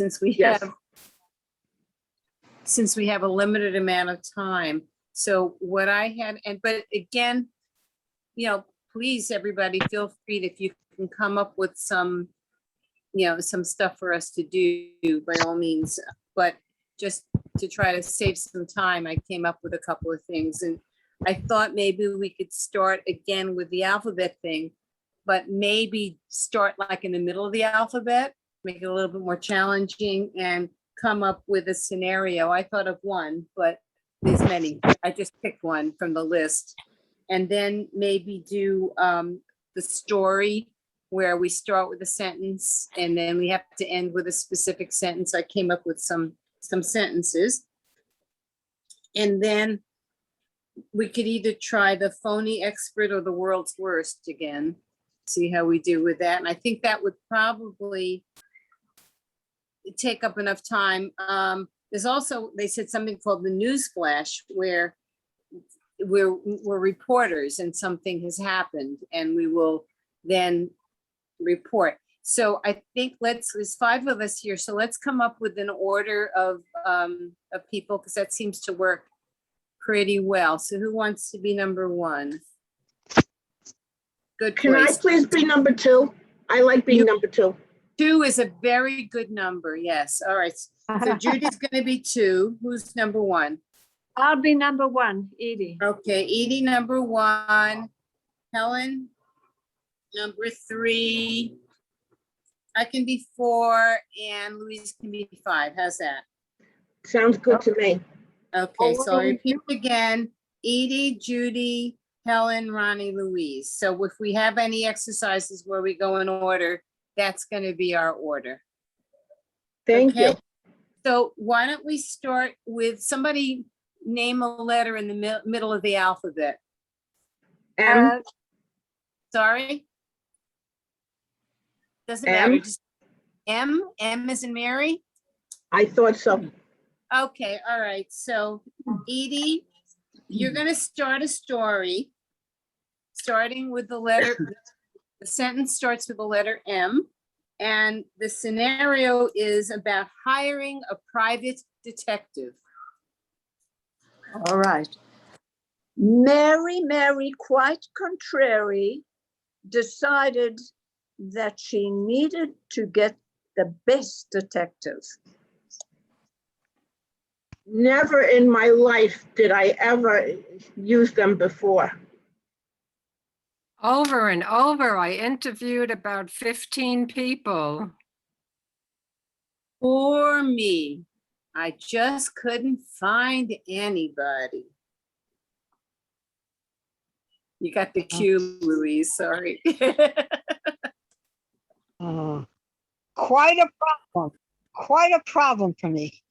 since we Yes. have a limited amount of time. So what I had, but again, please, everybody, feel free if you can come up with some stuff for us to do, by all means. But just to try to save some time, I came up with a couple of things, and I thought maybe we could start again with the alphabet thing, but maybe start like in the middle of the alphabet, make it a little bit more challenging, and come up with a scenario. I thought of one, but there's many. I just picked one from the list. And then maybe do the story where we start with a sentence and then we have to end with a specific sentence. I came up with some sentences. And then we could either try the phony expert or the world's worst again, see how we do with that. And I think that would probably take up enough time. There's also, they said something called the news flash, where we're reporters and something has happened and we will then report. So I think there's 5 of us here. So let's come up with an order of people, because that seems to work pretty well. So who wants to be number 1? Good Can I choice. please be number 2? I like being number 2. 2 is a very good number. Yes. All right. So Judy's going to be 2. Who's number 1? I'll be number 1, Edie. Okay, Edie, number 1. Helen, number 3. I can be 4, and Louise can be 5. How's that? Sounds good to me. Okay, so I repeat again: Edie, Judy, Helen, Ronnie, Louise. So if we have any exercises where we go in order, that's going to be our order. Thank you. So why don't we start with somebody name a letter in the middle of the alphabet? M. Sorry? Doesn't M. matter. Just M. M as in Mary? I thought so. Okay, all right. So Edie, you're going to start a story starting with the letter, the sentence starts with the letter M, and the scenario is about hiring a private detective. All right. Mary, quite contrary, decided that she needed to get the best detective. Never in my life did I ever use them before. Over and over, I interviewed about 15 people. Poor me. I just couldn't find anybody. You got the cue, Louise, sorry. Quite a problem for me.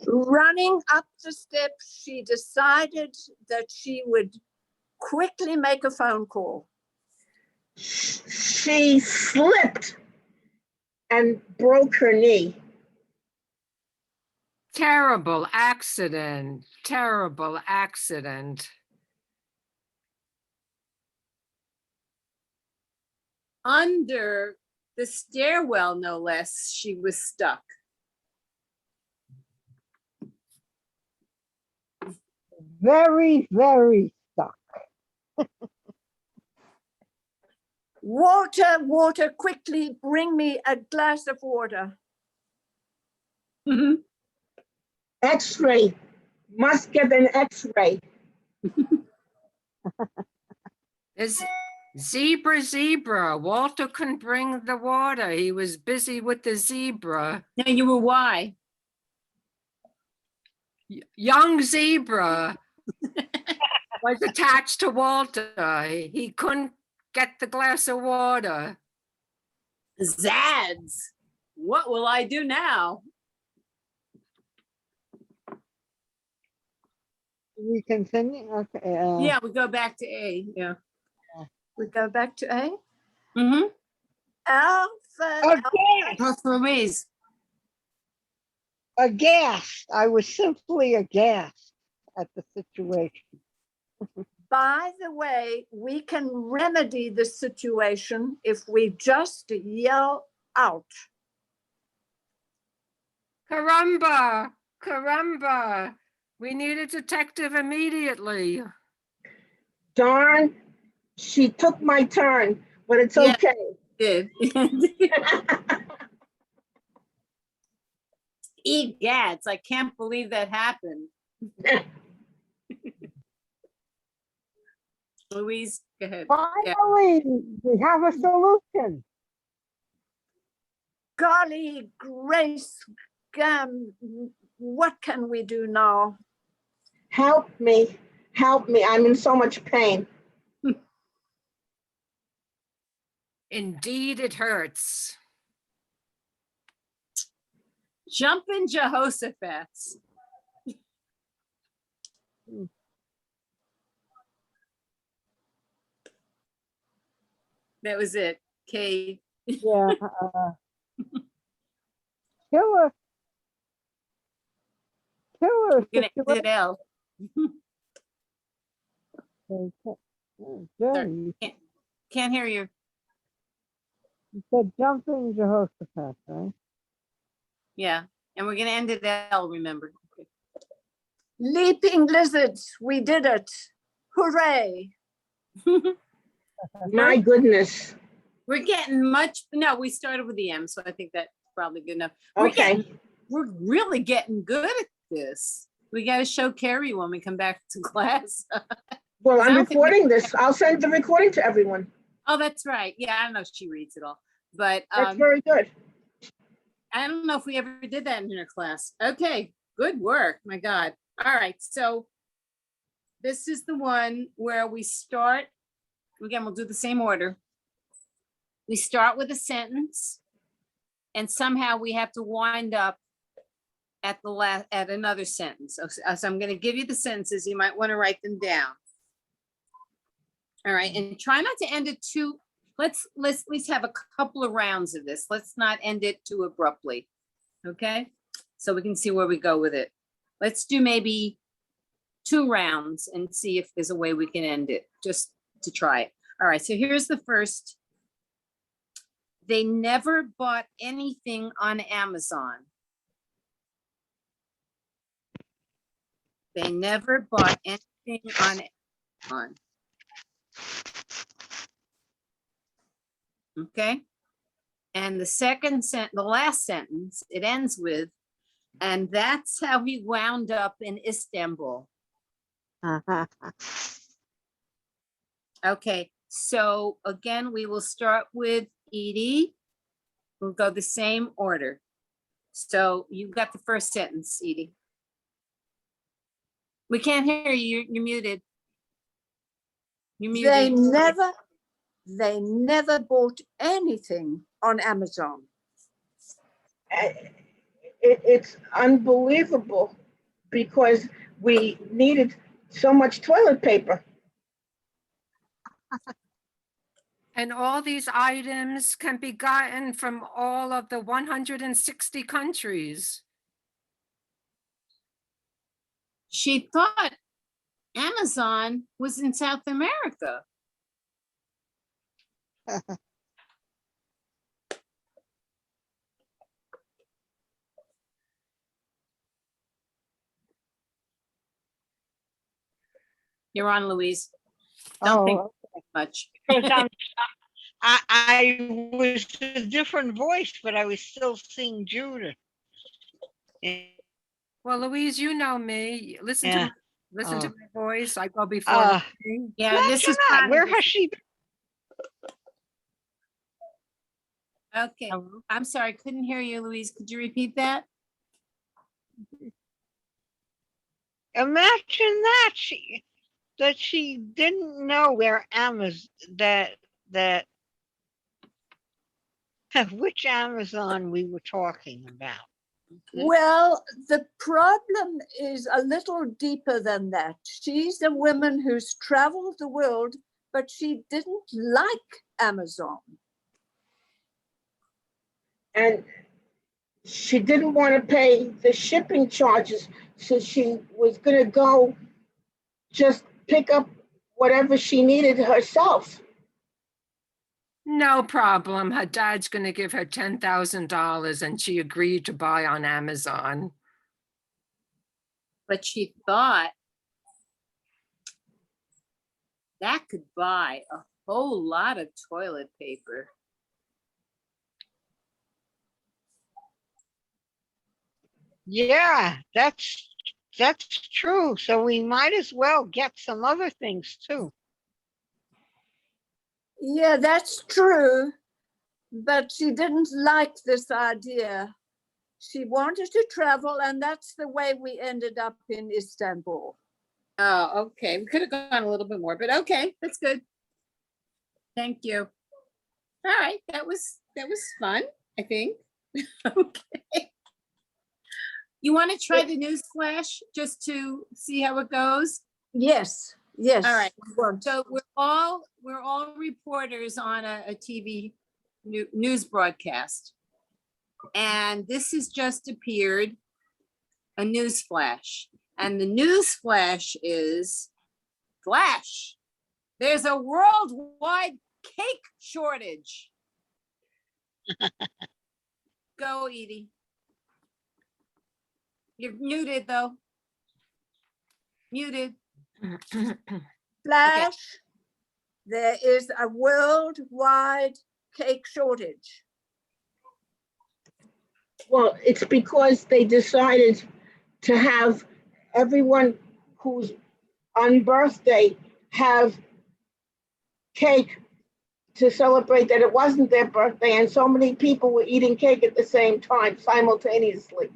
Running up the steps, she decided that she would quickly make a phone call. She slipped and broke her knee. Terrible accident, terrible accident. Under the stairwell, no less, she was stuck. Very, very stuck. Water, quickly bring me a glass of water. X-ray. Must get an X-ray. Is zebra. Walter couldn't bring the water. He was busy with the zebra. No, you were why? Young zebra was attached to Walter. He couldn't get the glass of water. Zads. What will I do now? We continue. Okay. Yeah, we go back to A. Yeah. We go back to A. Mm-hmm. Alpha. Louise. Aghast. I was simply aghast at the situation. By the way, we can remedy the situation if we just yell out. Caramba, caramba. We need a detective immediately. Darn, she took my turn, but it's Yeah. okay. Did. Egads, I can't believe that happened. Louise, go ahead. Finally, we have a solution. Golly Grace, what can we do now? Help me, help me. I'm in so much pain. Indeed, it hurts. Jumping Jehoshaphat's. That was it. Kate. Yeah. Killer. Killer We're gonna end it out. situation. Jen, Can't hear you. you said jumping Jehoshaphat, right? Yeah. And we're gonna end it L, remember. Okay. Leaping lizards, we did it. Hooray. My goodness. We're getting much, no, we started with the M, so I think that's probably good enough. Okay. We're really getting good at this. We got to show Kerri when we come back to class. Well, I I'm don't think we- recording this. I'll send the recording to everyone. Oh, that's right. Yeah, I don't know if she reads it all, but That's very good. I don't know if we ever did that in her class. Okay, good work. My God. All right, so this is the one where we start. Again, we'll do the same order. We start with a sentence, and somehow we have to wind up at the last at another sentence. So I'm going to give you the sentences. You might want to write them down. All right, and try not to end it too. Let's at least have a couple of rounds of this. Let's not end it too abruptly. Okay, so we can see where we go with it. Let's do maybe 2 rounds and see if there's a way we can end it, just to try it. All right, so here's the first. They never bought anything on Amazon. They never bought anything on Amazon. Okay. And the last sentence, it ends with, and that's how he wound up in Istanbul. Okay, so again, we will start with Edie. We'll go the same order. So you got the first sentence, Edie. We can't hear you. You're muted. You're muted. They never bought anything on Amazon. It's unbelievable because we needed so much toilet paper. And all these items can be gotten from all of the 160 countries. She thought Amazon was in South America. You're on, Louise. Don't think much. Because I was a different voice, but I was still seeing Judith. Well, Louise, you know me. Listen to Yeah. listen to Oh. my voice. I go before the king. Yeah, this is Not. Where has she been? okay. I'm sorry, couldn't hear you, Louise. Could you repeat that? Imagine that she didn't know where Amazon that which Amazon we were talking about. Well, the problem is a little deeper than that. She's a woman who's traveled the world, but she didn't like Amazon. And she didn't want to pay the shipping charges, so she was going to go just pick up whatever she needed herself. No problem. Her dad's gonna give her $10,000 and she agreed to buy on Amazon. But she thought that could buy a whole lot of toilet paper. Yeah, that's true. So we might as well get some other things too. Yeah, that's true. But she didn't like this idea. She wanted to travel, and that's the way we ended up in Istanbul. Oh, okay. We could have gone a little bit more, but okay, that's good. Thank you. All right, that was fun, I think. Okay. You want to try the news flash just to see how it goes? Yes, yes. All right. we want. So we're all reporters on a TV news broadcast. And this has just appeared, a news flash. And the news flash is, flash, there's a worldwide cake shortage. Go, Edie. You're muted though. Muted. Flash, there is a worldwide cake shortage. Well, it's because they decided to have everyone who's on birthday have cake to celebrate that it wasn't their birthday, and so many people were eating cake at the same time simultaneously.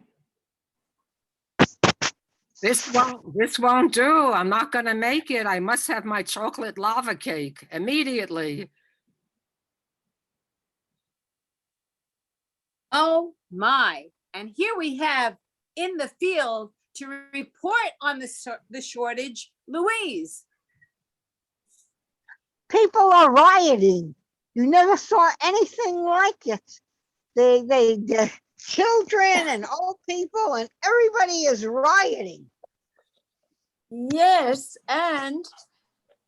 This won't do. I'm not gonna make it. I must have my chocolate lava cake immediately. Oh my. And here we have in the field to report on the shortage, Louise. People are rioting. You never saw anything like it. The children and old people and everybody is rioting. Yes, and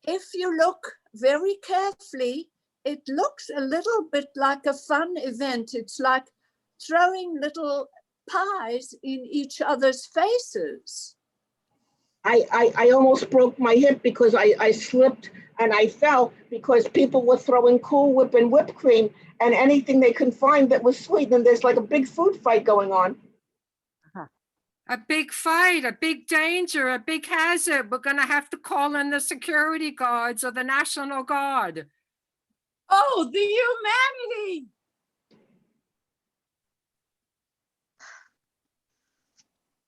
if you look very carefully, it looks a little bit like a fun event. It's like throwing little pies in each other's faces. I almost broke my hip because I slipped and I fell because people were throwing Cool Whip and whipped cream and anything they could find that was sweet. And there's like a big food fight going on. A big fight, a big danger, a big hazard. We're gonna have to call in the security guards or the National Guard. Oh, the humanity.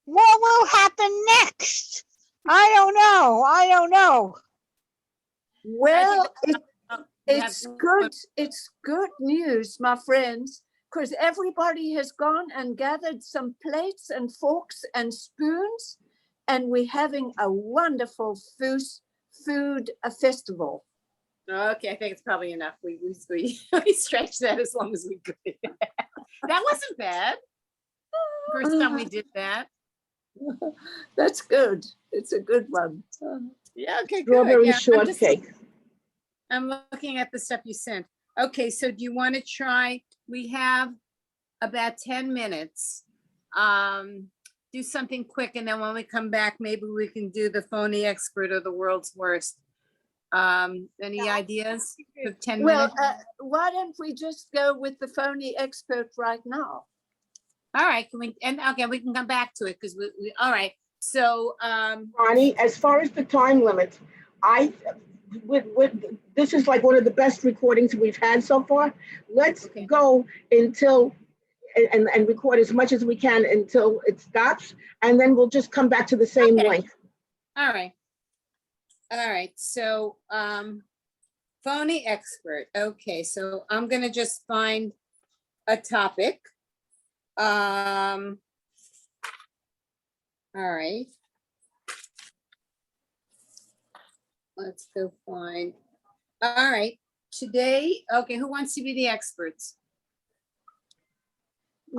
What will happen next? I don't know. Well, You have it's good. It's good news, my friends, because everybody has gone and gathered some plates and forks and spoons, and we're having a wonderful food festival. Okay, I think it's probably enough. We stretched that as long as we could. That wasn't bad. First time we did that. That's good. It's a good one. Yeah, okay, good. Strawberry Yeah, shortcake. I'm looking at the stuff you sent. Okay, so do you want to try? We have about 10 minutes. Do something quick, and then when we come back, maybe we can do the phony expert or the world's worst. Any ideas for 10 Well, minutes? why don't we just go with the phony expert right now? All right, can we, and okay, we can come back to it because all right. So, Ronnie, as far as the time limit, this is like one of the best recordings we've had so far. Let's Okay. go until and record as much as we can until it stops, and then we'll just come back to the same Okay. length. all right. All right, so, phony expert. Okay, so I'm gonna just find a topic. All right. Let's go find, all right, today, okay, who wants to be the experts?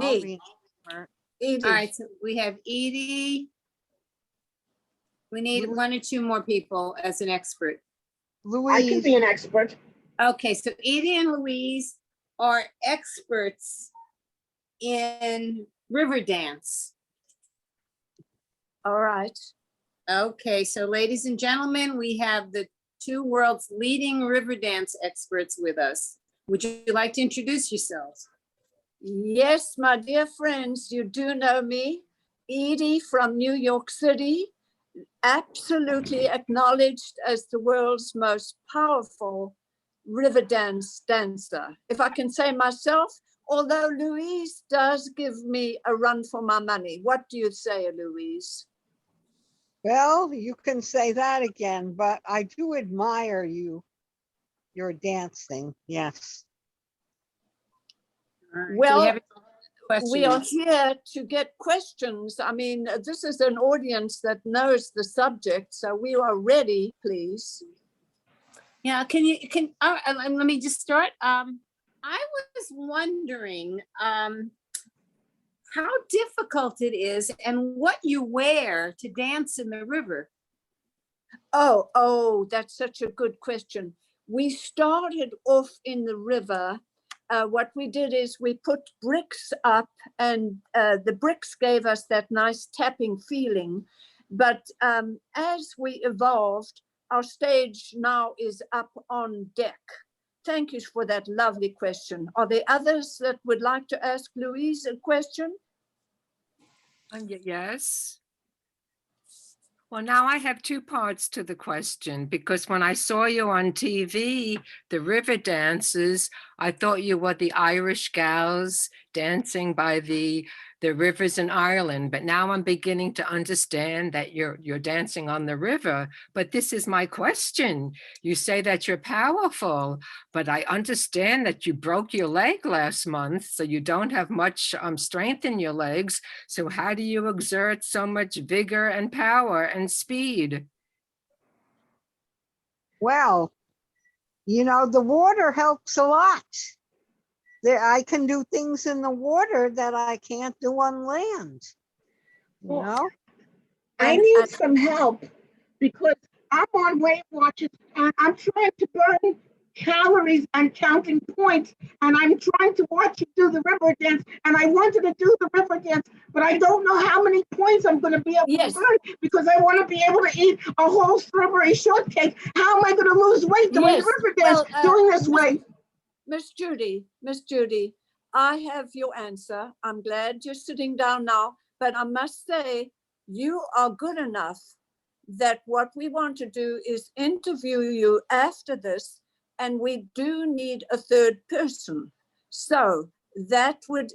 I'll Me, be an expert. Edie. All right, so we have Edie. We need Louise. 1 or 2 more people as an expert. I can Louise, be an expert. Okay, so Edie and Louise are experts in river dance. All right. Okay, so ladies and gentlemen, we have the two world's leading river dance experts with us. Would you like to introduce yourselves? Yes, my dear friends, you do know me. Edie from New York City, absolutely acknowledged as the world's most powerful river dance dancer. If I can say myself, although Louise does give me a run for my money. What do you say, Louise? Well, you can say that again, but I do admire your dancing. Yes. All right, do we Well, have any we are questions? here to get questions. I mean, this is an audience that knows the subject, so we are ready, please. Yeah, let me just start. I was wondering how difficult it is and what you wear to dance in the river. Oh, that's such a good question. We started off in the river. What we did is we put bricks up, and the bricks gave us that nice tapping feeling. But as we evolved, our stage now is up on deck. Thank you for that lovely question. Are there others that would like to ask Louise a question? Yes. Well, now I have two parts to the question, because when I saw you on TV, the river dances, I thought you were the Irish gals dancing by the rivers in Ireland. But now I'm beginning to understand that you're dancing on the river. But this is my question. You say that you're powerful, but I understand that you broke your leg last month, so you don't have much strength in your legs. So how do you exert so much vigor and power and speed? Well, the water helps a lot. I can do things in the water that I can't do on land. You know? I need some help because I'm on Weight Watchers and I'm trying to burn calories and counting points, and I'm trying to watch you do the river dance, and I wanted to do the river dance, but I don't know how many points I'm going to be able to burn because I want to be able to eat a whole strawberry shortcake. How am I going to lose weight doing the river dance doing this way? Miss Judy, I have your answer. I'm glad you're sitting down now, but I must say you are good enough that what we want to do is interview you after this, and we do need a third person. So that would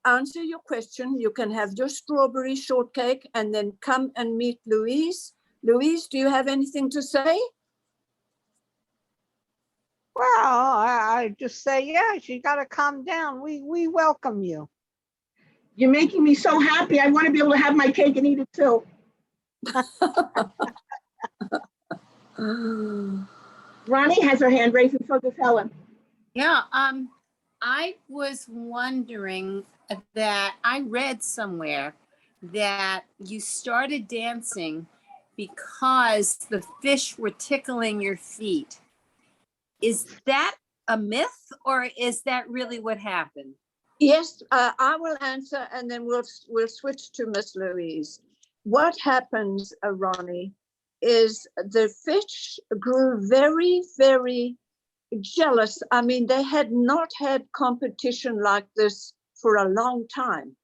answer your question. You can have your strawberry shortcake and then come and meet Louise. Louise, do you have anything to say? Well, I just say, yes, you got to calm down. We welcome you. You're making me so happy. I want to be able to have my cake and eat it too. Ronnie has her hand raised, and so does Helen. Yeah, I was wondering that I read somewhere that you started dancing because the fish were tickling your feet. Is that a myth, or is that really what happened? Yes, I will answer, and then we'll switch to Miss Louise. What happens, Ronnie, is the fish grew very, very jealous. I mean, they had not had competition like this for a long time.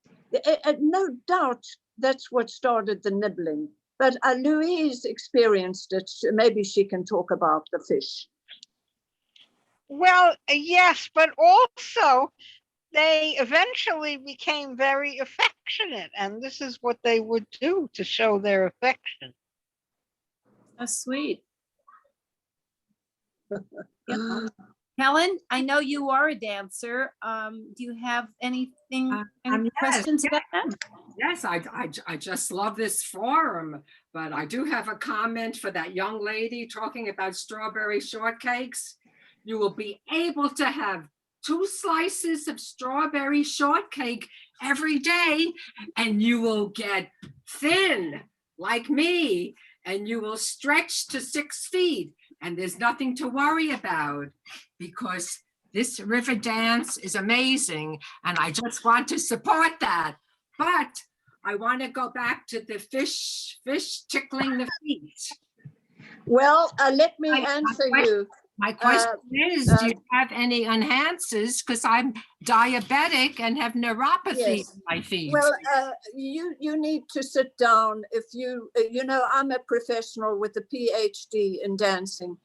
No doubt that's what started the nibbling. But Louise experienced it. Maybe she can talk about the fish. Well, yes, but also they eventually became very affectionate, and this is what they would do to show their affection. That's sweet. Yeah. Helen, I know you are a dancer. Do you have any questions about that? Yes, I just love this forum, but I do have a comment for that young lady talking about strawberry shortcakes. You will be able to have 2 slices of strawberry shortcake every day, and you will get thin like me, and you will stretch to 6 feet, and there's nothing to worry about because this river dance is amazing and I just want to support that. But I want to go back to the fish tickling the feet. Well, let me My answer question- you. My question is, do you have any enhancers? Because I'm diabetic and have neuropathy Yes. in my feet. Well, you need to sit down. If you, you know, I'm a professional with a PhD in dancing,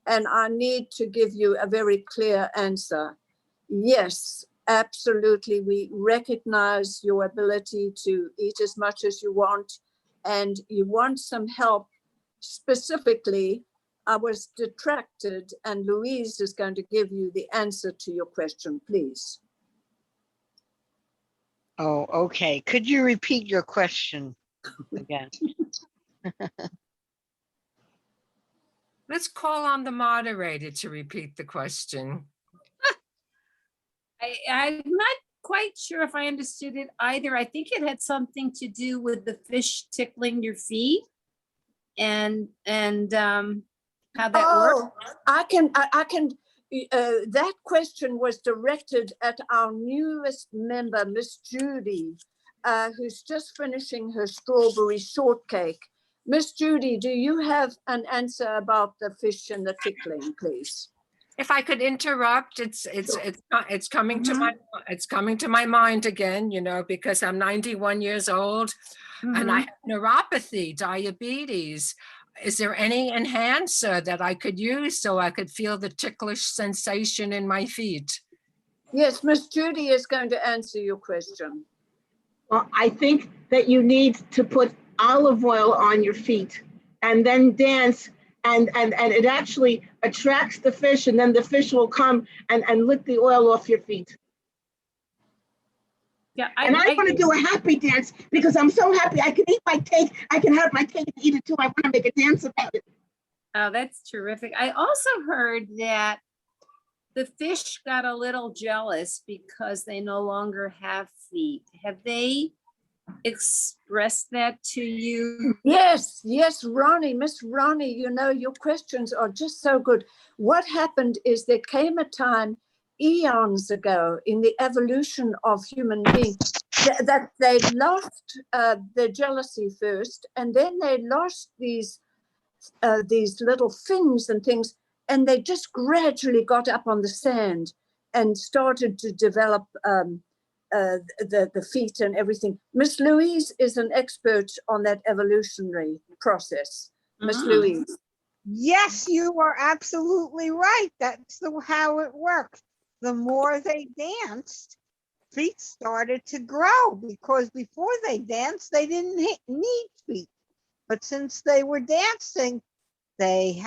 and I need to give you a very clear answer. Yes, absolutely. We recognize your ability to eat as much as you want, and you want some help. Specifically, I was detracted, and Louise is going to give you the answer to your question, please. Oh, okay. Could you repeat your question again? Let's call on the moderator to repeat the question. I'm not quite sure if I understood it either. I think it had something to do with the fish tickling your feet and how that works. Oh, I can, that question was directed at our newest member, Miss Judy, who's just finishing her strawberry shortcake. Miss Judy, do you have an answer about the fish and the tickling, please? If I could interrupt, it's coming to my mind again, you know, because I'm 91 years old and I have neuropathy, diabetes. Is there any enhancer that I could use so I could feel the ticklish sensation in my feet? Yes, Miss Judy is going to answer your question. Well, I think that you need to put olive oil on your feet and then dance, and it actually attracts the fish, and then the fish will come and lick the oil off your feet. Yeah, And I want to do a happy dance because I'm so happy. I can eat my cake. I can have my cake and eat it too. I want to make a dance about it. Oh, that's terrific. I also heard that the fish got a little jealous because they no longer have feet. Have they expressed that to you? Yes, yes, Ronnie, Miss Ronnie, you know, your questions are just so good. What happened is there came a time eons ago in the evolution of human beings that they lost their jealousy first, and then they lost these little fins and things, and they just gradually got up on the sand and started to develop the feet and everything. Miss Louise is an expert on that evolutionary process. Miss Louise. Yes, you are absolutely right. That's how it works. The more they danced, feet started to grow, because before they danced, they didn't need feet. But since they were dancing, they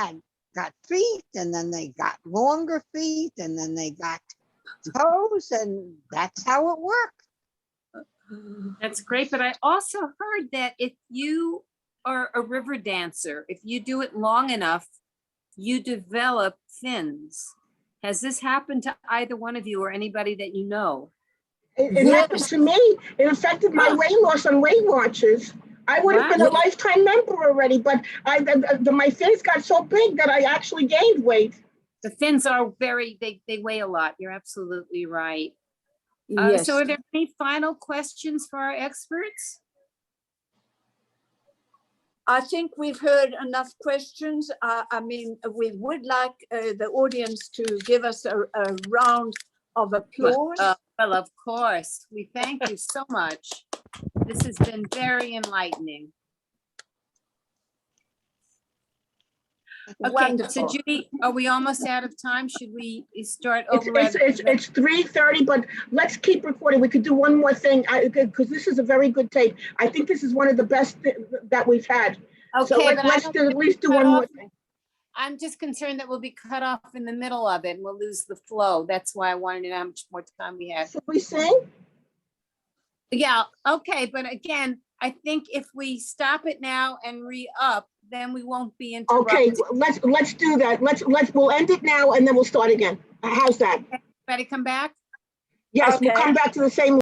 got feet, and then they got longer feet, and then they got toes, and that's how it worked. That's great. But I also heard that if you are a river dancer, if you do it long enough, you develop fins. Has this happened to either one of you or anybody that you know? It happened to me. It affected my weight loss on Weight Watchers. I would have been a lifetime member already, but my fins got so big that I actually gained weight. The fins are they weigh a lot. You're absolutely right. Yes. So are there any final questions for our experts? I think we've heard enough questions. I mean, we would like the audience to give us a round of applause. Well, of course. We thank you so much. This has been very enlightening. Okay, Wonderful. so Judy, are we almost out of time? Should we start over? It's 3:30, but let's keep recording. We could do one more thing because this is a very good tape. I think this is one of the best that we've had. Okay, So let's at least do one more thing. I'm just concerned that we'll be cut off in the middle of it and we'll lose the flow. That's why I wanted to know how much more time we had. Should we sing? Yeah, okay, but again, I think if we stop it now and re-up, then we won't be interrupted. Okay, let's do that. We'll end it now and then we'll start again. How's that? Ready, come back? Yes, Okay. we'll come back to the same